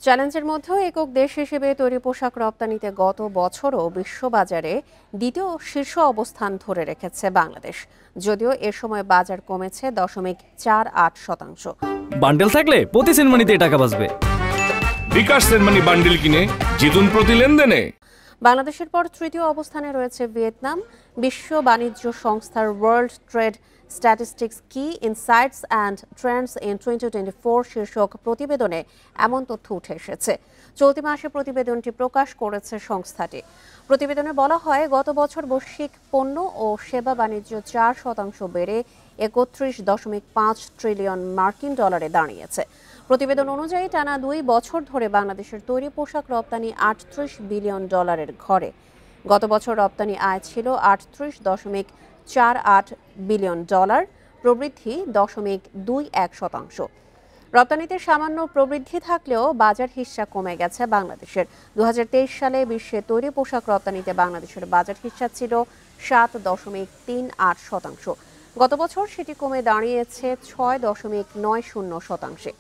চ্যালেঞ্জের মধ্যেও একক দেশ হিসেবে তৈরি পোশাক রপ্তানিতে গত বছরও বিশ্ববাজারে দ্বিতীয় শীর্ষ অবস্থান ধরে রেখেছে বাংলাদেশ। যদিও এ সময় বাজার কমেছে 0.48%। বান্ডেল থাকলে প্রতি সেনমানিতে টাকা বাঁচবে। বিকাশ সেনমানি বান্ডেল কিনে জিতুন প্রতি লেনদেনে। বাংলাদেশের পর তৃতীয় অবস্থানে রয়েছে ভিয়েতনাম। বিশ্ব বাণিজ্য সংস্থার ওয়ার্ল্ড ট্রেড স্ট্যাটিস্টিক্স কি ইনসাইটস অ্যান্ড ট্রেন্ডস ইন 2024 শীর্ষক প্রতিবেদনে এমন তথ্য উঠে এসেছে। চলতি মাসে প্রতিবেদনটি প্রকাশ করেছে সংস্থাটি। প্রতিবেদনে বলা হয়, গত বছর বৈশ্বিক পণ্য ও সেবা বাণিজ্য 4% বেড়ে 31.5 ট্রিলিয়ন মার্কিন ডলারে দাঁড়িয়েছে। প্রতিবেদন অনুযায়ী টানা 2 বছর ধরে বাংলাদেশের তৈরি পোশাক রপ্তানি 38 বিলিয়ন ডলারের ঘরে। গত বছর রপ্তানি আয় ছিল 38.48 বিলিয়ন ডলার, প্রবৃদ্ধি 0.21%। রপ্তানিতে সামান্য প্রবৃদ্ধি থাকলেও বাজার হিস্সা কমে গেছে বাংলাদেশের। 2023 সালে বিশ্বে তৈরি পোশাক রপ্তানিতে বাংলাদেশের বাজার হিস্সা ছিল 7.38%। গত বছর সেটি কমে দাঁড়িয়েছে 6.90%।